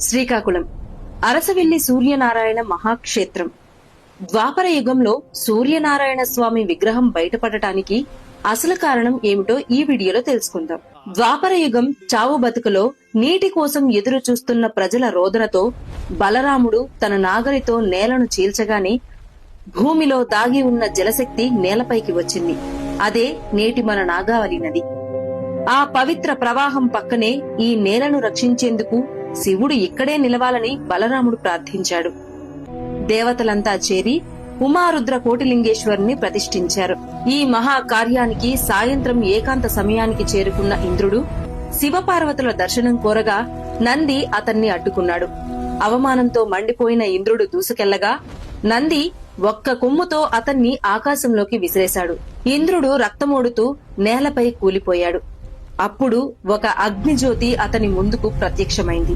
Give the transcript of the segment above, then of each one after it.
శ్రీకాకుళం అరసవిల్లి సూర్యనారాయణ మహాక్షేత్రం. ద్వాపర యుగంలో సూర్యనారాయణ స్వామి విగ్రహం బయటపడటానికి అసలు కారణం ఏమిటో ఈ వీడియోలో తెలుసుకుందాం. ద్వాపర యుగం చావు బతుకులో నీటి కోసం ఎదురు చూస్తున్న ప్రజల రోదనతో బలరాముడు తన నాగలితో నేలను చీల్చగానే భూమిలో దాగి ఉన్న జలశక్తి నేలపైకి వచ్చింది. అదే నేటి మన నాగావళి నది. ఆ పవిత్ర ప్రవాహం పక్కనే ఈ నేలను రక్షించేందుకు శివుడు ఇక్కడే నిలవాలని బలరాముడు ప్రార్థించాడు. దేవతలంతా చేరి ఉమారుద్ర కోటిలింగేశ్వరుని ప్రతిష్ఠించారు. ఈ మహా కార్యానికి సాయంత్రం ఏకాంత సమయానికి చేరుకున్న ఇంద్రుడు శివపార్వతుల దర్శనం కోరగా నంది అతన్ని అడ్డుకున్నాడు. అవమానంతో మండిపోయిన ఇంద్రుడు దూసుకెళ్లగా నంది ఒక్క కొమ్ముతో అతన్ని ఆకాశంలోకి విసిరేశాడు. ఇంద్రుడు రక్తమోడుతూ నేలపై కూలిపోయాడు. అప్పుడు ఒక అగ్నిజ్యోతి అతని ముందుకు ప్రత్యక్షమైంది.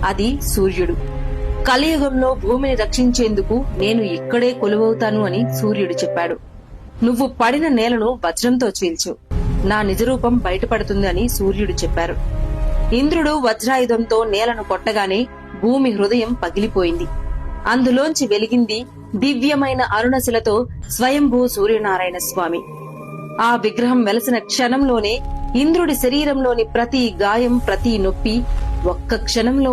అది సూర్యుడు. కలియుగంలో భూమిని రక్షించేందుకు నేను ఇక్కడే కొలువవుతాను అని సూర్యుడు చెప్పాడు. నువ్వు పడిన నేలను వజ్రంతో చీల్చు, నా నిజరూపం బయటపడుతుంది అని సూర్యుడు చెప్పారు. ఇంద్రుడు వజ్రాయుధంతో నేలను కొట్టగానే భూమి హృదయం పగిలిపోయింది. అందులోంచి వెలిగింది దివ్యమైన అరుణశిలతో స్వయంభూ సూర్యనారాయణ స్వామి. ఆ విగ్రహం వెలసిన క్షణంలోనే ఇంద్రుడి శరీరంలోని ప్రతి గాయం, ప్రతి నొప్పి ఒక్క క్షణంలో